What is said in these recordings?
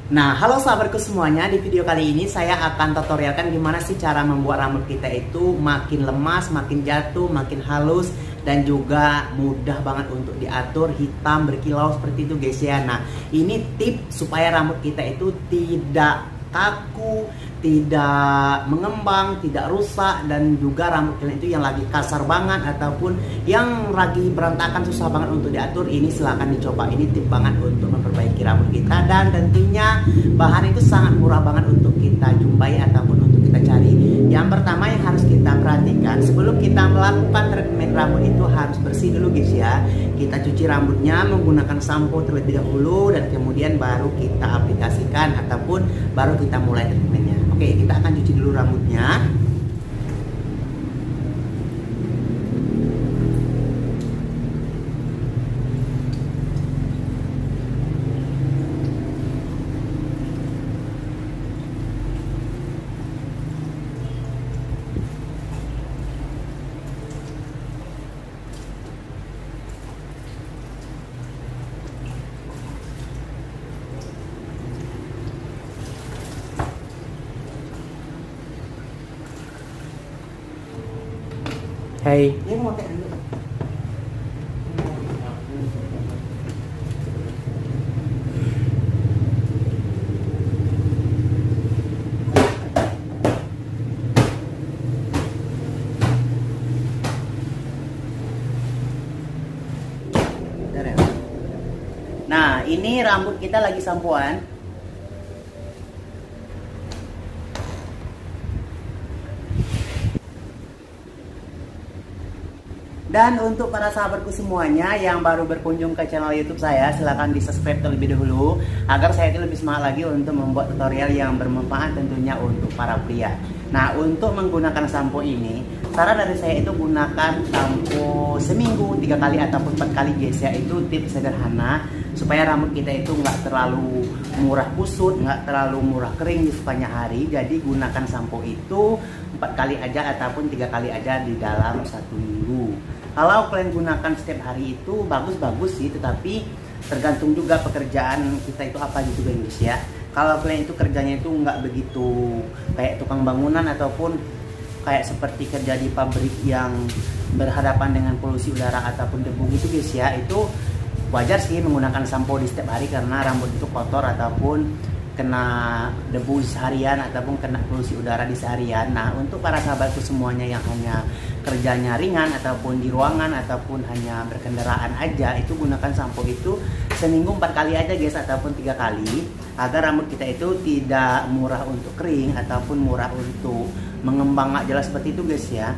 Nah, halo sahabatku semuanya, di video kali ini saya akan tutorialkan gimana sih cara membuat rambut kita itu makin lemas, makin jatuh, makin halus, dan juga mudah banget untuk diatur, hitam, berkilau seperti itu guys ya. Nah, ini tips supaya rambut kita itu tidak kaku, tidak mengembang, tidak rusak, dan juga rambut kalian itu yang lagi kasar banget ataupun yang lagi berantakan susah banget untuk diatur, ini silahkan dicoba. Ini tip banget untuk memperbaiki rambut kita, dan tentunya bahan itu sangat murah banget untuk kita jumpai ataupun untuk kita cari. Yang pertama yang harus kita perhatikan sebelum kita melakukan treatment rambut itu harus bersih dulu guys ya. Kita cuci rambutnya menggunakan sampo terlebih dahulu, dan kemudian baru kita aplikasikan ataupun baru kita mulai treatmentnya. Oke, kita akan cuci dulu rambutnya. Hai. Ini mau pakai dulu. Nah, ini rambut kita lagi sampoan. Dan untuk para sahabatku semuanya yang baru berkunjung ke channel YouTube saya, silahkan di subscribe terlebih dahulu agar saya itu lebih semangat lagi untuk membuat tutorial yang bermanfaat tentunya untuk para pria. Nah, untuk menggunakan sampo ini, saran dari saya itu gunakan sampo seminggu 3 kali ataupun 4 kali guys ya. Itu tips sederhana supaya rambut kita itu nggak terlalu murah kusut, nggak terlalu murah kering di sepanjang hari. Jadi gunakan sampo itu 4 kali aja ataupun 3 kali aja di dalam 1 minggu. Kalau kalian gunakan setiap hari itu bagus-bagus sih, tetapi tergantung juga pekerjaan kita itu apa gitu guys ya. Kalau kalian itu kerjanya itu nggak begitu kayak tukang bangunan ataupun kayak seperti kerja di pabrik yang berhadapan dengan polusi udara ataupun debu gitu guys ya, itu wajar sih menggunakan sampo di setiap hari karena rambut itu kotor ataupun kena debu seharian ataupun kena polusi udara di seharian. Nah, untuk para sahabatku semuanya yang hanya kerjanya ringan ataupun di ruangan ataupun hanya berkendaraan aja, itu gunakan sampo itu seminggu 4 kali aja guys ataupun 3 kali agar rambut kita itu tidak murah untuk kering ataupun murah untuk mengembang nggak jelas seperti itu guys ya.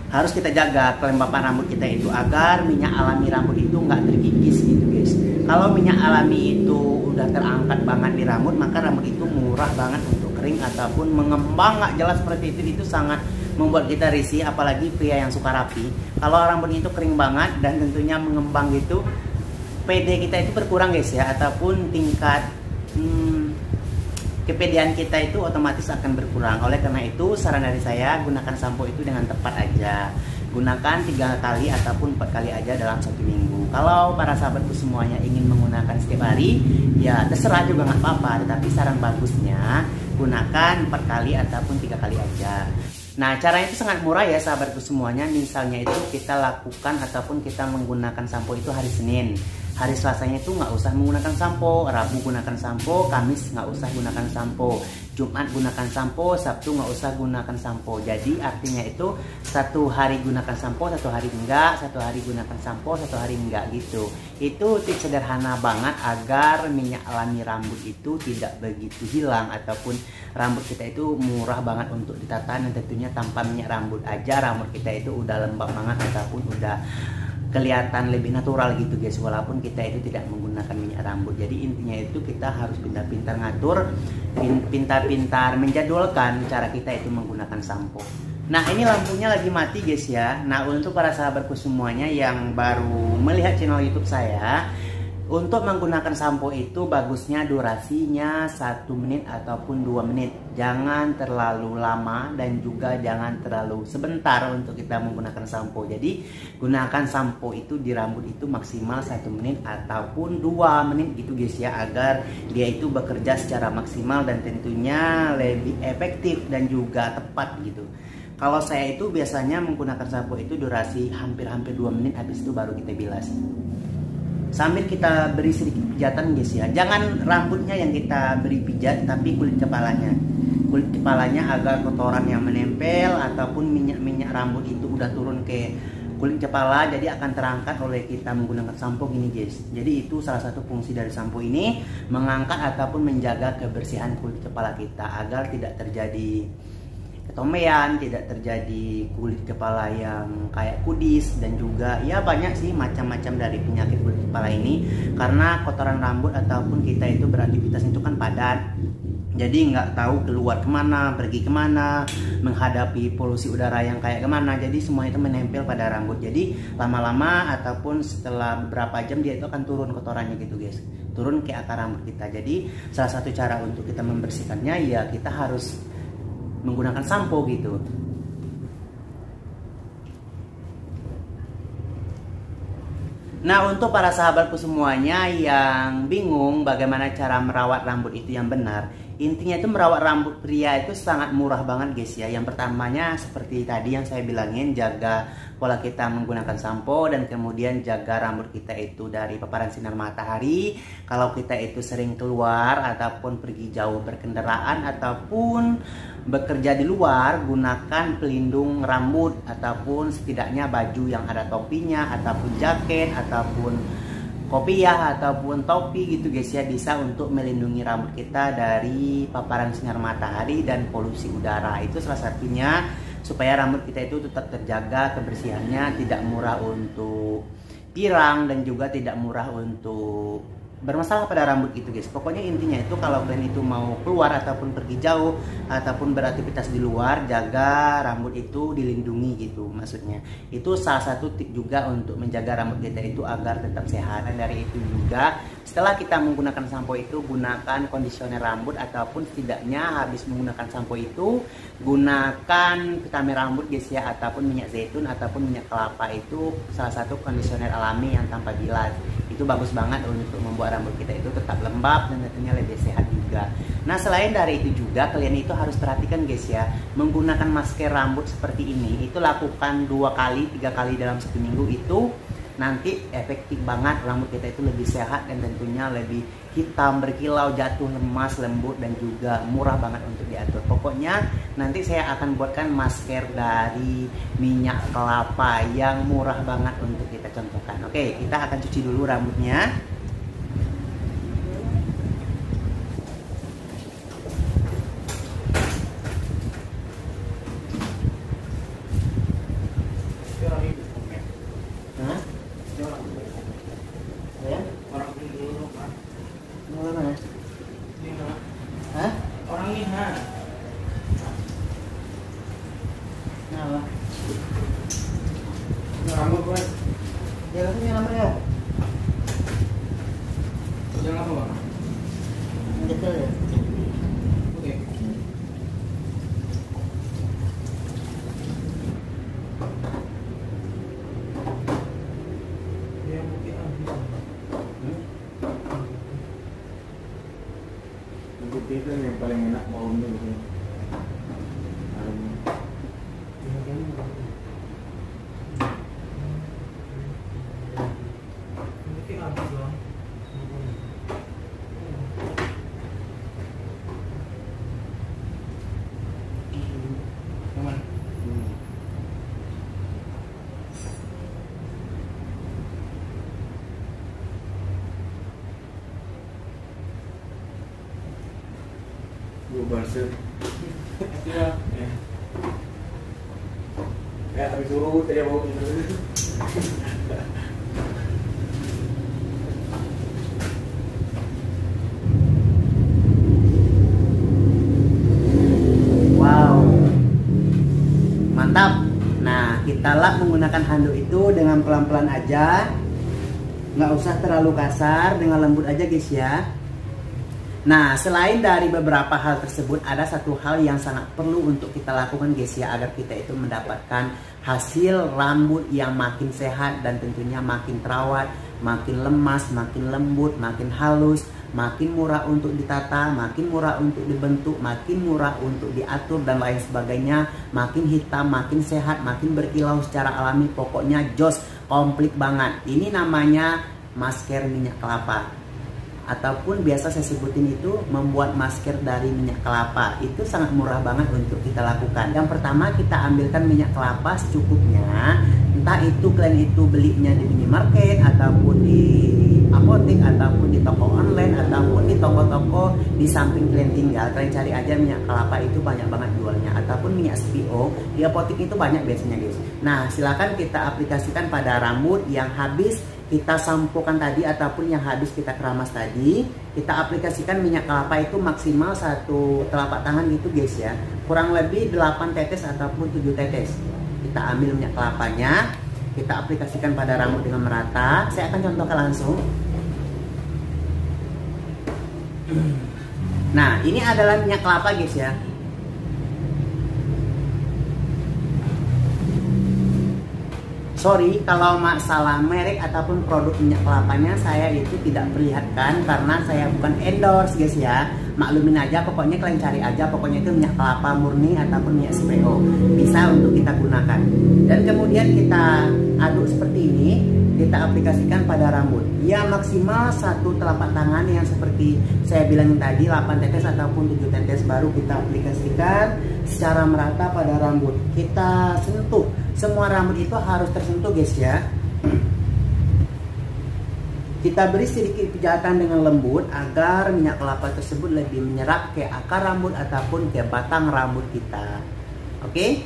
Harus kita jaga kelembapan rambut kita itu agar minyak alami rambut itu nggak terkikis gitu guys. Kalau minyak alami itu udah terangkat banget di rambut, maka rambut itu murah banget untuk kering ataupun mengembang nggak jelas seperti itu sangat membuat kita risih, apalagi pria yang suka rapi. Kalau rambutnya itu kering banget dan tentunya mengembang gitu, PD kita itu berkurang guys ya, ataupun tingkat kepedean kita itu otomatis akan berkurang. Oleh karena itu saran dari saya, gunakan sampo itu dengan tepat aja. Gunakan 3 kali ataupun 4 kali aja dalam 1 minggu. Kalau para sahabatku semuanya ingin menggunakan setiap hari, ya terserah juga nggak apa-apa. Tetapi saran bagusnya gunakan 4 kali ataupun 3 kali aja. Nah, caranya itu sangat murah ya sahabatku semuanya. Misalnya itu kita lakukan ataupun kita menggunakan sampo itu hari Senin. Hari Selasanya itu nggak usah menggunakan sampo, Rabu gunakan sampo, Kamis nggak usah gunakan sampo, Jumat gunakan sampo, Sabtu nggak usah gunakan sampo. Jadi artinya itu 1 hari gunakan sampo, 1 hari enggak, 1 hari gunakan sampo, 1 hari enggak gitu. Itu tips sederhana banget agar minyak alami rambut itu tidak begitu hilang ataupun rambut kita itu murah banget untuk ditata, dan tentunya tanpa minyak rambut aja rambut kita itu udah lembab banget ataupun udah kelihatan lebih natural gitu guys, walaupun kita itu tidak menggunakan minyak rambut. Jadi intinya itu kita harus pintar-pintar ngatur, pintar-pintar menjadwalkan cara kita itu menggunakan sampo. Nah, ini lampunya lagi mati guys ya. Nah, untuk para sahabatku semuanya yang baru melihat channel YouTube saya, Untuk menggunakan sampo itu bagusnya durasinya 1 menit ataupun 2 menit. Jangan terlalu lama dan juga jangan terlalu sebentar untuk kita menggunakan sampo. Jadi gunakan sampo itu di rambut itu maksimal 1 menit ataupun 2 menit gitu guys ya, agar dia itu bekerja secara maksimal dan tentunya lebih efektif dan juga tepat gitu. Kalau saya itu biasanya menggunakan sampo itu durasi hampir-hampir 2 menit, habis itu baru kita bilas. Sambil kita beri sedikit pijatan guys ya. Jangan rambutnya yang kita beri pijat, tapi kulit kepalanya. Kulit kepalanya agar kotoran yang menempel ataupun minyak-minyak rambut itu udah turun ke kulit kepala, jadi akan terangkat oleh kita menggunakan sampo gini guys. Jadi itu salah satu fungsi dari sampo ini, mengangkat ataupun menjaga kebersihan kulit kepala kita agar tidak terjadi ketombean, tidak terjadi kulit kepala yang kayak kudis, dan juga ya banyak sih macam-macam dari penyakit kulit kepala ini, karena kotoran rambut ataupun kita itu beraktivitas itu kan padat, jadi nggak tahu keluar kemana, pergi kemana, menghadapi polusi udara yang kayak kemana, jadi semua itu menempel pada rambut. Jadi lama-lama ataupun setelah beberapa jam dia itu akan turun kotorannya gitu guys, turun ke akar rambut kita. Jadi salah satu cara untuk kita membersihkannya ya kita harus menggunakan sampo gitu. Nah, untuk para sahabatku semuanya yang bingung bagaimana cara merawat rambut itu yang benar, intinya itu merawat rambut pria itu sangat murah banget guys ya. Yang pertamanya seperti tadi yang saya bilangin, jaga pola kita menggunakan sampo, dan kemudian jaga rambut kita itu dari paparan sinar matahari. Kalau kita itu sering keluar ataupun pergi jauh berkendaraan ataupun bekerja di luar, gunakan pelindung rambut ataupun setidaknya baju yang ada topinya ataupun jaket ataupun kopiah ataupun topi gitu guys ya, bisa untuk melindungi rambut kita dari paparan sinar matahari dan polusi udara. Itu salah satunya supaya rambut kita itu tetap terjaga kebersihannya, tidak murah untuk pirang dan juga tidak murah untuk bermasalah pada rambut itu guys. Pokoknya intinya itu kalau kalian itu mau keluar ataupun pergi jauh ataupun beraktivitas di luar, jaga rambut itu dilindungi gitu maksudnya. Itu salah satu tip juga untuk menjaga rambut kita itu agar tetap sehat. Dan dari itu juga setelah kita menggunakan sampo itu, gunakan kondisioner rambut ataupun setidaknya habis menggunakan sampo itu gunakan vitamin rambut guys ya, ataupun minyak zaitun ataupun minyak kelapa. Itu salah satu kondisioner alami yang tanpa bilas. Itu bagus banget untuk membuat rambut kita itu tetap lembab dan tentunya lebih sehat juga. Nah, selain dari itu juga kalian itu harus perhatikan guys ya, menggunakan masker rambut seperti ini itu lakukan 2 kali 3 kali dalam 1 minggu, itu nanti efektif banget, rambut kita itu lebih sehat dan tentunya lebih hitam, berkilau, jatuh, lemas, lembut, dan juga murah banget untuk diatur. Pokoknya nanti saya akan buatkan masker dari minyak kelapa yang murah banget untuk kita contohkan. Oke, kita akan cuci dulu rambutnya. Rambut gue. Ya, katanya nomor ya. Udah apa, Bang? Detail ya. Oke. Dia mungkin Untuk itu yang paling enak baunya gitu. Gue barsir. Iya. Ya, habis suruh tadi bau gitu. Wow, mantap. Nah, kita lap menggunakan handuk itu dengan pelan-pelan aja. nggak usah terlalu kasar, dengan lembut aja guys ya. Nah, selain dari beberapa hal tersebut, ada satu hal yang sangat perlu untuk kita lakukan guys ya, agar kita itu mendapatkan hasil rambut yang makin sehat dan tentunya makin terawat, makin lemas, makin lembut, makin halus, makin murah untuk ditata, makin murah untuk dibentuk, makin murah untuk diatur dan lain sebagainya, makin hitam, makin sehat, makin berkilau secara alami, pokoknya jos, komplit banget. Ini namanya masker minyak kelapa, ataupun biasa saya sebutin itu membuat masker dari minyak kelapa. Itu sangat murah banget untuk kita lakukan. Yang pertama, kita ambilkan minyak kelapa secukupnya, entah itu kalian itu belinya di minimarket ataupun di apotek ataupun di toko online ataupun di toko-toko di samping kalian tinggal. Kalian cari aja minyak kelapa, itu banyak banget jualnya, ataupun minyak CPO di apotek itu banyak biasanya guys. Nah, silakan kita aplikasikan pada rambut yang habis kita sampokan tadi ataupun yang habis kita keramas tadi. Kita aplikasikan minyak kelapa itu maksimal 1 telapak tangan gitu guys ya, kurang lebih 8 tetes ataupun 7 tetes. Kita ambil minyak kelapanya, kita aplikasikan pada rambut dengan merata. Saya akan contohkan langsung. Nah, ini adalah minyak kelapa guys ya. Sorry kalau masalah merek ataupun produk minyak kelapanya saya itu tidak perlihatkan karena saya bukan endorse guys ya. Maklumin aja, pokoknya kalian cari aja, pokoknya itu minyak kelapa murni ataupun minyak CPO, bisa untuk kita gunakan. Dan kemudian kita aduk seperti ini, kita aplikasikan pada rambut. Ya maksimal 1 telapak tangan yang seperti saya bilangin tadi, 8 tetes ataupun 7 tetes, baru kita aplikasikan secara merata pada rambut. Kita sentuh, semua rambut itu harus tersentuh guys ya. Kita beri sedikit pijatan dengan lembut agar minyak kelapa tersebut lebih menyerap ke akar rambut ataupun ke batang rambut kita. Oke?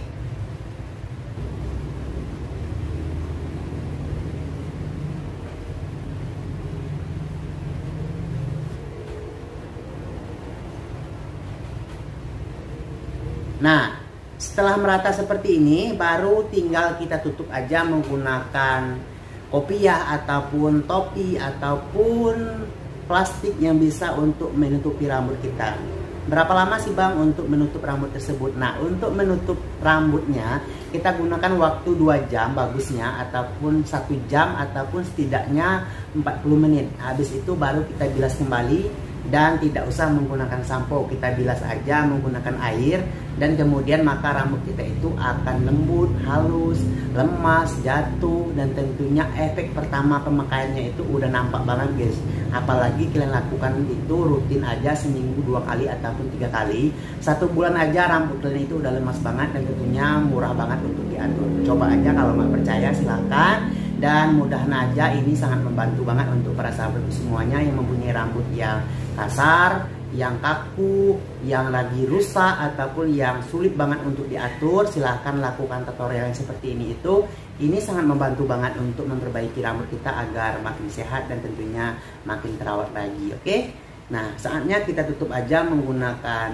Nah, setelah merata seperti ini, baru tinggal kita tutup aja menggunakan kopiah ataupun topi ataupun plastik yang bisa untuk menutupi rambut kita. Berapa lama sih bang untuk menutup rambut tersebut? Nah, untuk menutup rambutnya kita gunakan waktu 2 jam bagusnya, ataupun 1 jam ataupun setidaknya 40 menit. Habis itu baru kita bilas kembali. Dan tidak usah menggunakan sampo, kita bilas aja menggunakan air. Dan kemudian maka rambut kita itu akan lembut, halus, lemas, jatuh. Dan tentunya efek pertama pemakaiannya itu udah nampak banget guys. Apalagi kalian lakukan itu rutin aja, seminggu 2 kali ataupun 3 kali, 1 bulan aja rambut kalian itu udah lemas banget. Dan tentunya murah banget untuk diatur. Coba aja, kalau nggak percaya silahkan. Dan mudah-mudahan aja ini sangat membantu banget untuk para sahabat semuanya yang mempunyai rambut yang kasar, yang kaku, yang lagi rusak ataupun yang sulit banget untuk diatur. Silahkan lakukan tutorial yang seperti ini itu. Ini sangat membantu banget untuk memperbaiki rambut kita agar makin sehat dan tentunya makin terawat lagi. Oke? Nah, saatnya kita tutup aja menggunakan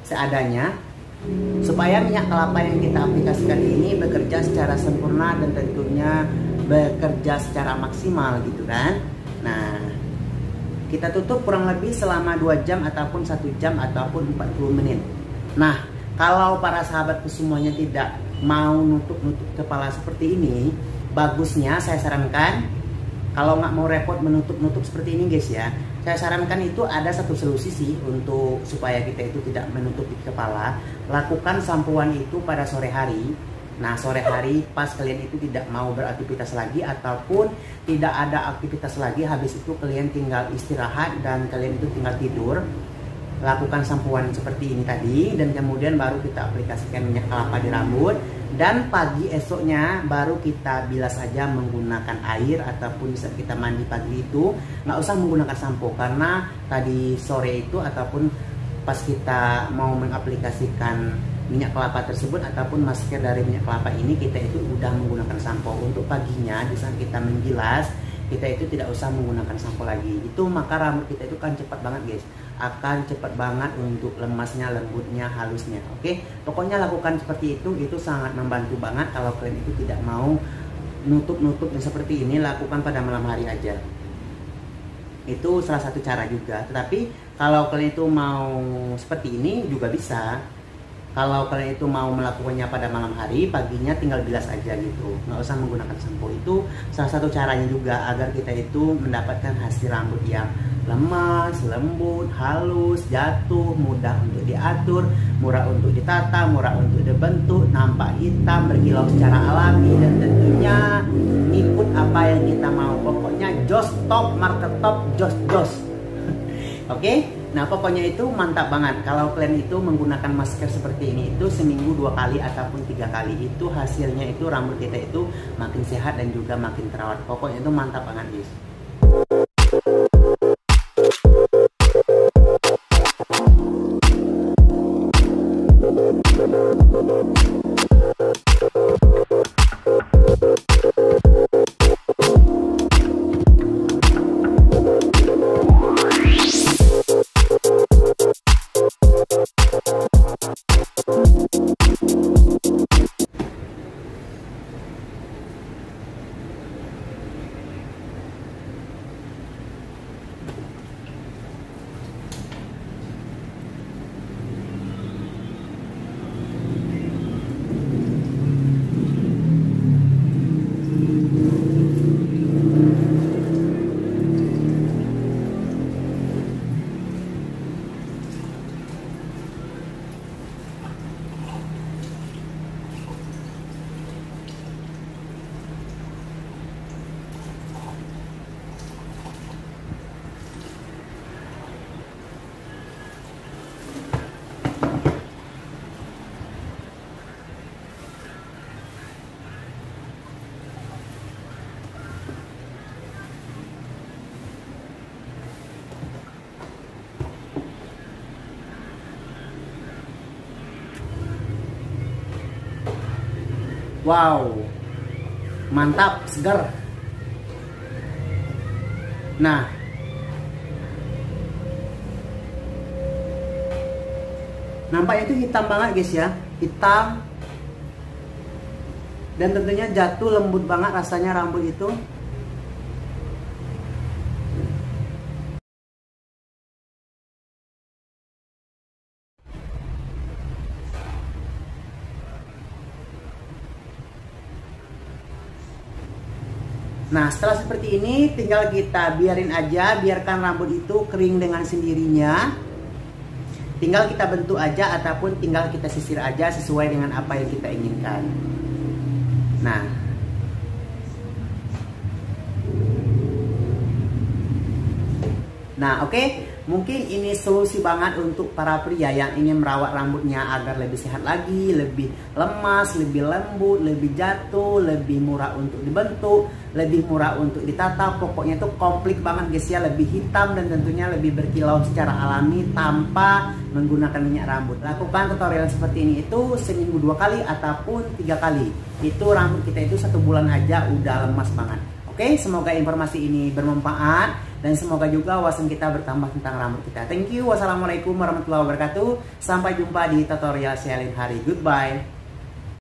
seadanya, supaya minyak kelapa yang kita aplikasikan ini bekerja secara sempurna dan tentunya bekerja secara maksimal gitu kan. Nah, kita tutup kurang lebih selama 2 jam ataupun 1 jam ataupun 40 menit. Nah, kalau para sahabatku semuanya tidak mau nutup-nutup kepala seperti ini, bagusnya saya sarankan, kalau nggak mau repot menutup-nutup seperti ini guys ya, saya sarankan itu ada satu solusi sih untuk supaya kita itu tidak menutupi kepala. Lakukan sampoan itu pada sore hari. Nah, sore hari pas kalian itu tidak mau beraktivitas lagi ataupun tidak ada aktivitas lagi, habis itu kalian tinggal istirahat dan kalian itu tinggal tidur, lakukan sampoan seperti ini tadi, dan kemudian baru kita aplikasikan minyak kelapa di rambut. Dan pagi esoknya baru kita bilas aja menggunakan air, ataupun bisa kita mandi pagi itu nggak usah menggunakan sampo, karena tadi sore itu ataupun pas kita mau mengaplikasikan minyak kelapa tersebut ataupun masker dari minyak kelapa ini, kita itu udah menggunakan sampo. Untuk paginya di saat kita menggilas, kita itu tidak usah menggunakan sampo lagi. Itu maka rambut kita itu kan cepat banget guys, akan cepat banget untuk lemasnya, lembutnya, halusnya. Oke, pokoknya lakukan seperti itu sangat membantu banget. Kalau kalian itu tidak mau nutup dan seperti ini, lakukan pada malam hari aja. Itu salah satu cara juga. Tetapi kalau kalian itu mau seperti ini juga bisa. Kalau kalian itu mau melakukannya pada malam hari, paginya tinggal bilas aja gitu, nggak usah menggunakan sampo. Itu salah satu caranya juga agar kita itu mendapatkan hasil rambut yang lemas, lembut, halus, jatuh, mudah untuk diatur, murah untuk ditata, murah untuk dibentuk, nampak hitam, berkilau secara alami, dan tentunya ikut apa yang kita mau. Pokoknya jos top, market top, jos. Oke? Nah, pokoknya itu mantap banget. Kalau kalian itu menggunakan masker seperti ini itu seminggu 2 kali ataupun 3 kali, itu hasilnya itu rambut kita itu makin sehat dan juga makin terawat. Pokoknya itu mantap banget, guys. Wow, mantap, segar. Nah, nampaknya itu hitam banget guys ya, hitam. Dan tentunya jatuh lembut banget rasanya rambut itu. Nah, setelah seperti ini tinggal kita biarin aja, biarkan rambut itu kering dengan sendirinya. Tinggal kita bentuk aja ataupun tinggal kita sisir aja sesuai dengan apa yang kita inginkan. Nah, oke. Mungkin ini solusi banget untuk para pria yang ingin merawat rambutnya agar lebih sehat lagi, lebih lemas, lebih lembut, lebih jatuh, lebih murah untuk dibentuk, lebih murah untuk ditata. Pokoknya itu komplit banget guys ya, lebih hitam dan tentunya lebih berkilau secara alami tanpa menggunakan minyak rambut. Lakukan tutorial seperti ini itu seminggu 2 kali ataupun 3 kali. Itu rambut kita itu 1 bulan aja udah lemas banget. Oke, semoga informasi ini bermanfaat. Dan semoga juga wawasan kita bertambah tentang rambut kita. Thank you. Wassalamualaikum warahmatullahi wabarakatuh. Sampai jumpa di tutorial saya lain hari. Goodbye.